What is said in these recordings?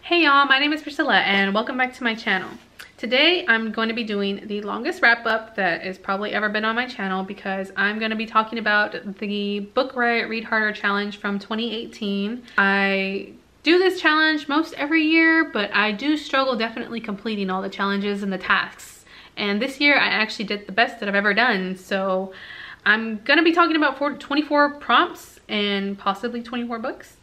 Hey y'all, my name is Priscilla and welcome back to my channel. Today I'm going to be doing the longest wrap up that has probably ever been on my channel because I'm going to be talking about the Book Riot Read Harder Challenge from 2018. I do this challenge most every year, but I do struggle definitely completing all the challenges and the tasks. And this year I actually did the best that I've ever done. So I'm going to be talking about 24 prompts and possibly 24 books.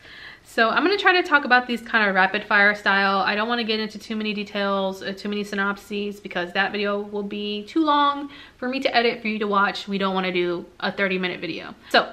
So I'm going to try to talk about these kind of rapid fire style. I don't want to get into too many details, too many synopses, because that video will be too long for me to edit for you to watch. We don't want to do a 30-minute video. So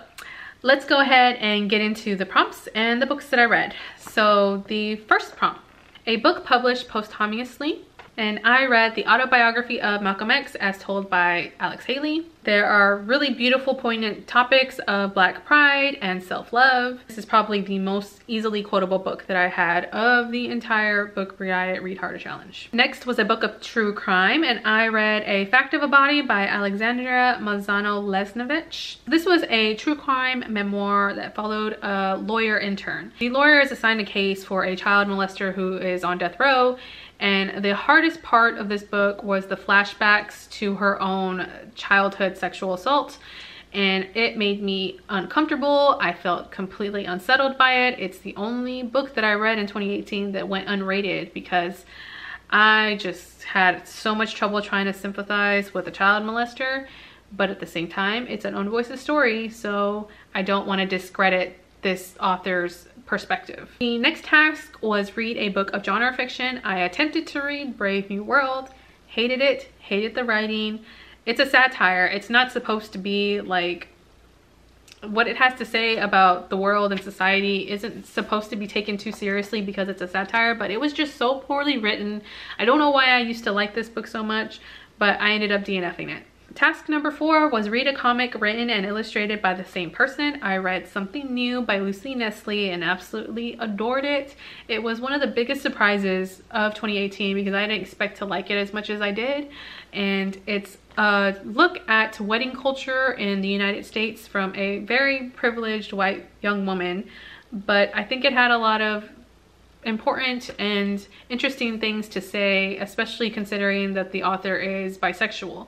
let's go ahead and get into the prompts and the books that I read. So the first prompt, a book published posthumously. And I read the autobiography of Malcolm X as told by Alex Haley. There are really beautiful, poignant topics of Black pride and self-love. This is probably the most easily quotable book that I had of the entire Book Riot Read Harder Challenge. Next was a book of true crime, and I read A Fact of a Body by Alexandra Mazzano-Lesnevich. This was a true crime memoir that followed a lawyer intern. The lawyer is assigned a case for a child molester who is on death row. And the hardest part of this book was the flashbacks to her own childhood sexual assault. And it made me uncomfortable. I felt completely unsettled by it. It's the only book that I read in 2018 that went unrated because I just had so much trouble trying to sympathize with a child molester. But at the same time, it's an own voices story, so I don't want to discredit this author's perspective. The next task was read a book of genre fiction. I attempted to read Brave New World, hated it, hated the writing. It's a satire. It's not supposed to be like, what it has to say about the world and society isn't supposed to be taken too seriously because it's a satire, but it was just so poorly written. I don't know why I used to like this book so much, but I ended up DNFing it. Task number 4 was read a comic written and illustrated by the same person. I read Something New by Lucy Nestle and absolutely adored it. It was one of the biggest surprises of 2018 because I didn't expect to like it as much as I did. And it's a look at wedding culture in the United States from a very privileged white young woman. But I think it had a lot of important and interesting things to say, especially considering that the author is bisexual.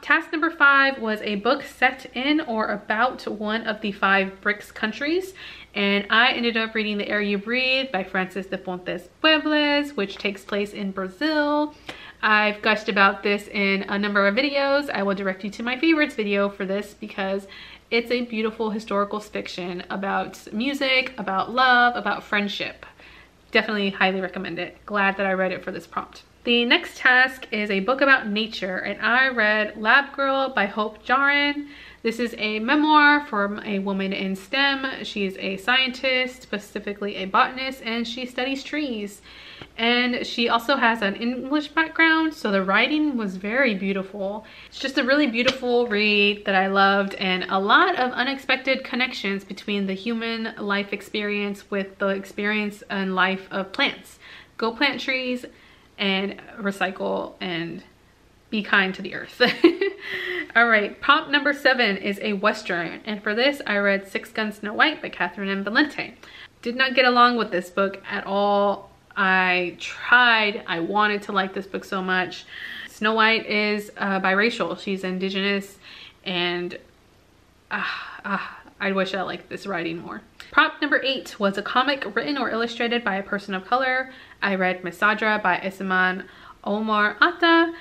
Task number 5 was a book set in or about one of the 5 BRICS countries, and I ended up reading The Air You Breathe by Francis de Fontes Puebles, which takes place in Brazil. I've gushed about this in a number of videos. I will direct you to my favorites video for this because it's a beautiful historical fiction about music, about love, about friendship. Definitely highly recommend it. Glad that I read it for this prompt. The next task is a book about nature, and I read Lab Girl by Hope Jahren. This is a memoir from a woman in STEM. She's a scientist, specifically a botanist, and she studies trees. And she also has an English background, so the writing was very beautiful. It's just a really beautiful read that I loved, and a lot of unexpected connections between the human life experience with the experience and life of plants. Go plant trees and recycle and be kind to the earth. All right, prompt number 7 is a Western, and for this I read Six Guns Snow White by Catherine M. Valente. Did not get along with this book at all. I tried, I wanted to like this book so much. Snow White is biracial, she's indigenous, and I wish I liked this writing more. Prompt number 8 was a comic written or illustrated by a person of color. I read Misadra by Isiman Omar Atta.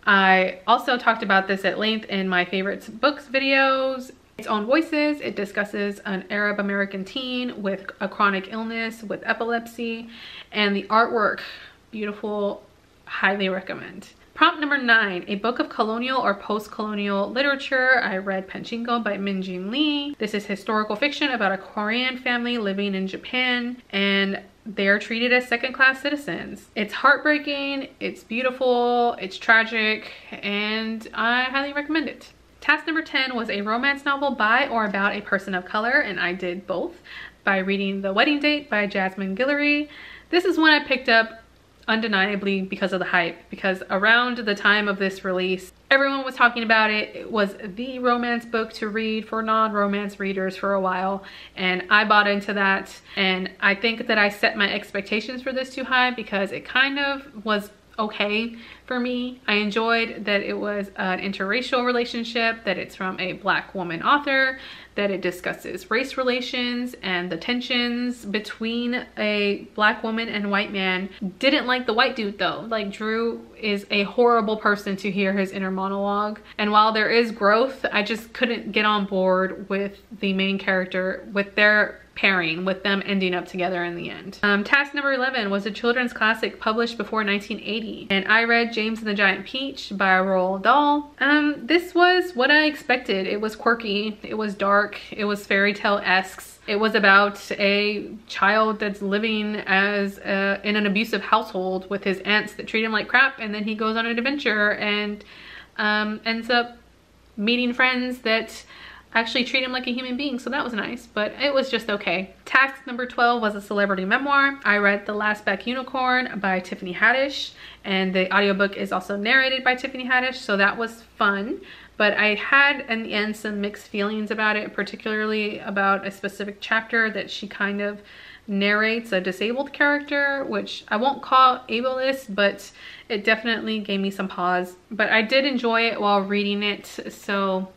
I also talked about this at length in my favorites books videos. Its own voices, it discusses an Arab American teen with a chronic illness with epilepsy, and the artwork, beautiful, highly recommend. Prompt number 9, a book of colonial or post-colonial literature. I read Pachinko by Min-Jin Lee. This is historical fiction about a Korean family living in Japan, and they're treated as second-class citizens. It's heartbreaking, it's beautiful, it's tragic, and I highly recommend it. Task number 10 was a romance novel by or about a person of color, and I did both by reading The Wedding Date by Jasmine Guillory. This is one I picked up undeniably because of the hype, because around the time of this release, everyone was talking about it. It was the romance book to read for non-romance readers for a while, and I bought into that. And I think that I set my expectations for this too high because it kind of was okay for me. I enjoyed that it was an interracial relationship, that it's from a Black woman author, that it discusses race relations and the tensions between a Black woman and white man. Didn't like the white dude though. Like, Drew is a horrible person to hear his inner monologue. And while there is growth, I just couldn't get on board with the main character, with their pairing, with them ending up together in the end. Task number 11 was a children's classic published before 1980, and I read James and the Giant Peach by Roald Dahl. This was what I expected. It was quirky, it was dark, it was fairy tale-esque. It was about a child that's living as in an abusive household with his aunts that treat him like crap, and then he goes on an adventure and ends up meeting friends that actually treat him like a human being, so that was nice, but it was just okay. Task number 12 was a celebrity memoir. I read The Last Black Unicorn by Tiffany Haddish, and the audiobook is also narrated by Tiffany Haddish, so that was fun. But I had in the end some mixed feelings about it, particularly about a specific chapter that she kind of narrates a disabled character, which I won't call ableist, but it definitely gave me some pause. But I did enjoy it while reading it, so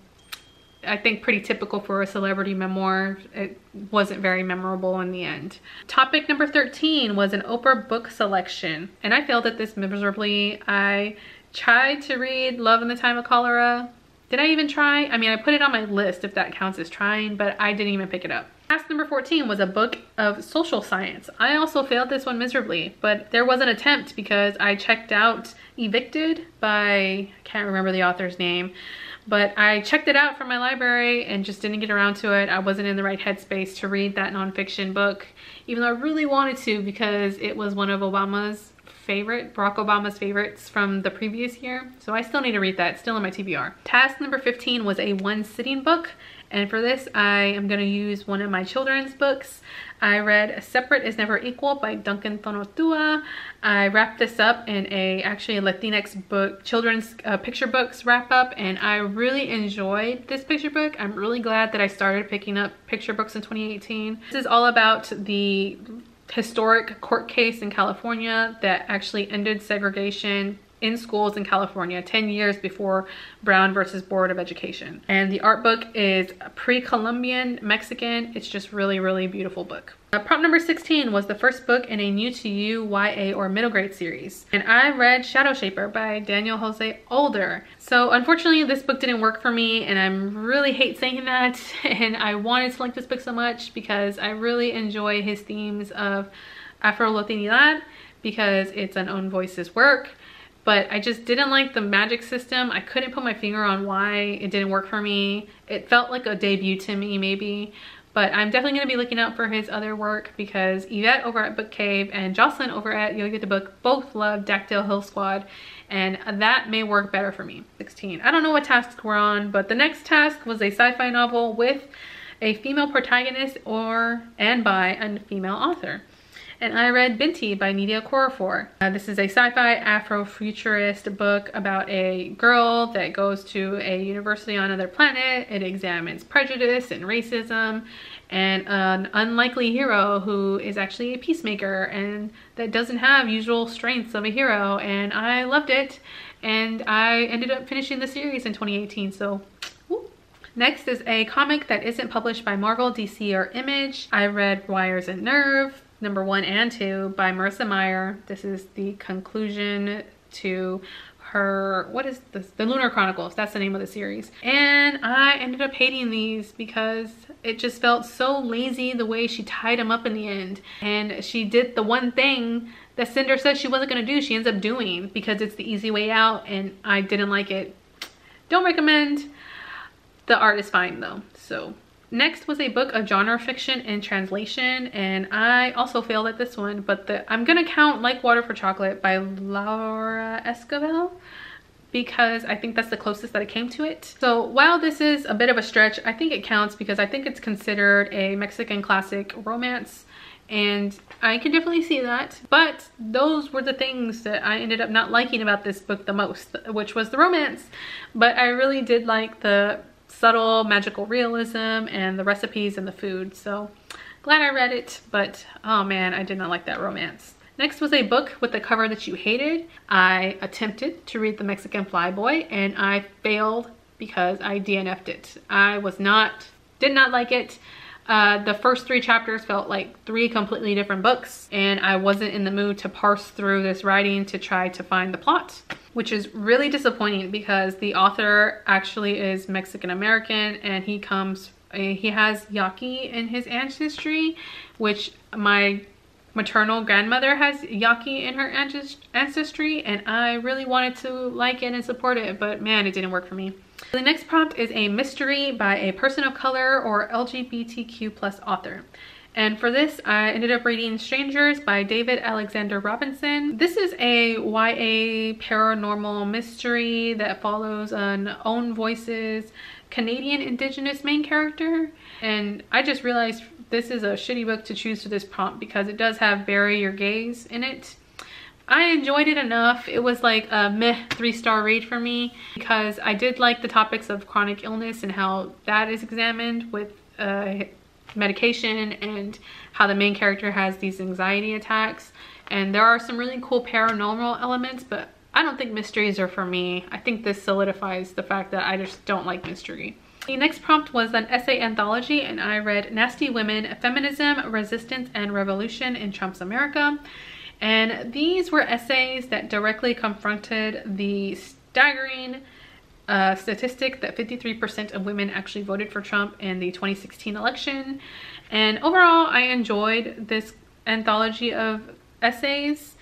I think pretty typical for a celebrity memoir. It wasn't very memorable in the end. Topic number 13 was an Oprah book selection, and I failed at this miserably. I tried to read Love in the Time of Cholera. Did I even try? I mean, I put it on my list if that counts as trying, but I didn't even pick it up. Task number 14 was a book of social science. I also failed this one miserably, but there was an attempt because I checked out Evicted by, I can't remember the author's name, but I checked it out from my library and just didn't get around to it. I wasn't in the right headspace to read that nonfiction book, even though I really wanted to because it was one of Barack Obama's favorites from the previous year. So I still need to read that. It's still in my TBR. Task number 15 was a one-sitting book. And for this, I am going to use one of my children's books. I read Separate is Never Equal by Duncan Tonotua. I wrapped this up in actually a Latinx book, children's picture books wrap up, and I really enjoyed this picture book. I'm really glad that I started picking up picture books in 2018. This is all about the historic court case in California that actually ended segregation in schools in California 10 years before Brown versus Board of Education. And the art book is pre-Columbian Mexican. It's just really, really beautiful book. Prompt number 16 was the first book in a new to you YA or middle grade series. And I read SHADOWSHAPER by Daniel Jose Older. So unfortunately this book didn't work for me, and I really hate saying that. And I wanted to like this book so much because I really enjoy his themes of Afro-Latinidad because it's an own voices work. But I just didn't like the magic system. I couldn't put my finger on why it didn't work for me. It felt like a debut to me maybe. But I'm definitely going to be looking out for his other work because Yvette over at Book Cave and Jocelyn over at You'll Get the Book both love Dactyl Hill Squad, and that may work better for me. 16. I don't know what tasks we're on, but the next task was a sci-fi novel with a female protagonist and by a female author. And I read Binti by Nidia Okorafor. This is a sci-fi Afrofuturist book about a girl that goes to a university on another planet. It examines prejudice and racism and an unlikely hero who is actually a peacemaker and that doesn't have usual strengths of a hero. And I loved it, and I ended up finishing the series in 2018, so woo. Next is a comic that isn't published by Marvel, DC, or Image. I read Wires and Nerve, number 1 and 2 by Marissa Meyer. This is the conclusion to her, what is this? The Lunar Chronicles, that's the name of the series. And I ended up hating these because it just felt so lazy the way she tied them up in the end. And she did the one thing that Cinder said she wasn't gonna do, she ends up doing because it's the easy way out, and I didn't like it. Don't recommend. The art is fine though, so. Next was a book of genre fiction in translation, and I also failed at this one, but I'm gonna count Like Water for Chocolate by Laura Esquivel because I think that's the closest that I came to it. So while this is a bit of a stretch, I think it counts because I think it's considered a Mexican classic romance, and I can definitely see that. But those were the things that I ended up not liking about this book the most, which was the romance. But I really did like the subtle magical realism and the recipes and the food. So glad I read it, but oh man, I did not like that romance. Next was a book with a cover that you hated. I attempted to read The Mexican Flyboy and I failed because I DNF'd it. I did not like it. The first 3 chapters felt like 3 completely different books, and I wasn't in the mood to parse through this writing to try to find the plot, which is really disappointing because the author actually is Mexican American, and he has Yaqui in his ancestry, which my maternal grandmother has Yaqui in her ancestry, and I really wanted to like it and support it, but man, it didn't work for me. The next prompt is a mystery by a person of color or LGBTQ+ author. And for this, I ended up reading Strangers by David Alexander Robinson. This is a YA paranormal mystery that follows an Own Voices Canadian Indigenous main character. And I just realized this is a shitty book to choose for this prompt because it does have Bury Your Gaze in it. I enjoyed it enough. It was like a meh 3-star read for me because I did like the topics of chronic illness and how that is examined with medication, and how the main character has these anxiety attacks. And there are some really cool paranormal elements, but I don't think mysteries are for me. I think this solidifies the fact that I just don't like mystery. The next prompt was an essay anthology, and I read Nasty Women, Feminism, Resistance, and Revolution in Trump's America. And these were essays that directly confronted the staggering statistic that 53% of women actually voted for Trump in the 2016 election. And overall, I enjoyed this anthology of essays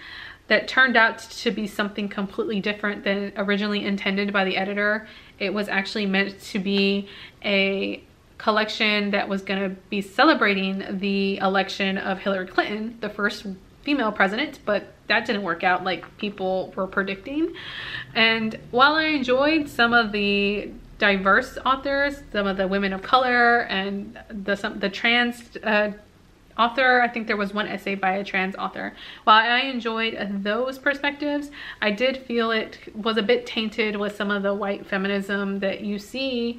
that turned out to be something completely different than originally intended by the editor. It was actually meant to be a collection that was going to be celebrating the election of Hillary Clinton, the first female president, but that didn't work out like people were predicting. And while I enjoyed some of the diverse authors, some of the women of color, and the trans author, I think there was one essay by a trans author. While I enjoyed those perspectives, I did feel it was a bit tainted with some of the white feminism that you see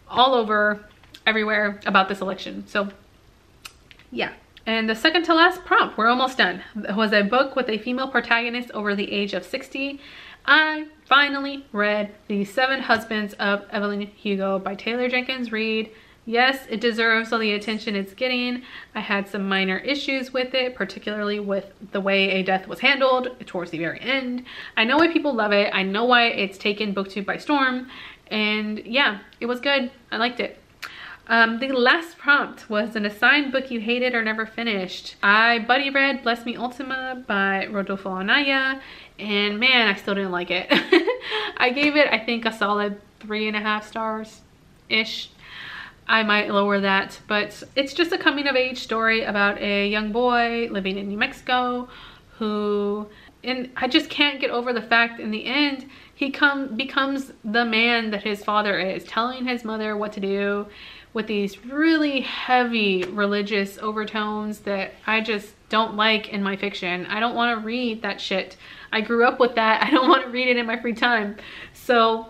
all over everywhere about this election. So yeah. And the second to last prompt, we're almost done, was a book with a female protagonist over the age of 60. I finally read The 7 Husbands of Evelyn Hugo by Taylor Jenkins Reid. Yes, it deserves all the attention it's getting. I had some minor issues with it, particularly with the way a death was handled towards the very end. I know why people love it. I know why it's taken BookTube by storm. And yeah, it was good. I liked it. The last prompt was an assigned book you hated or never finished. I buddy read Bless Me Ultima by Rodolfo Anaya, and man, I still didn't like it. I gave it, I think, a solid 3.5 stars-ish. I might lower that, but it's just a coming of age story about a young boy living in New Mexico and I just can't get over the fact in the end he becomes the man that his father is, telling his mother what to do with these really heavy religious overtones that I just don't like in my fiction. I don't want to read that shit. I grew up with that. I don't want to read it in my free time. So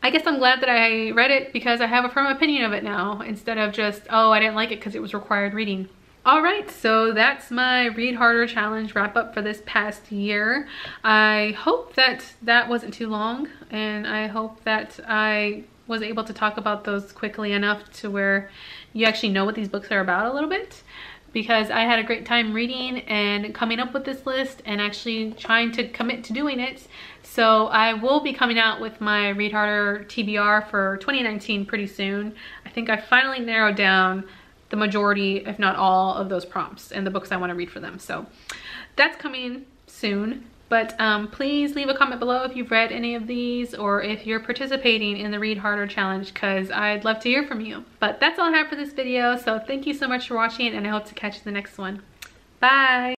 I guess I'm glad that I read it because I have a firm opinion of it now, instead of just, oh, I didn't like it because it was required reading. All right, so that's my Read Harder Challenge wrap up for this past year. I hope that wasn't too long, and I hope that I was able to talk about those quickly enough to where you actually know what these books are about a little bit, because I had a great time reading and coming up with this list and actually trying to commit to doing it. So I will be coming out with my Read Harder TBR for 2019 pretty soon. I think I finally narrowed down the majority, if not all, of those prompts and the books I want to read for them. So that's coming soon. But please leave a comment below if you've read any of these or if you're participating in the Read Harder Challenge, because I'd love to hear from you. But that's all I have for this video. So thank you so much for watching, and I hope to catch you in the next one. Bye!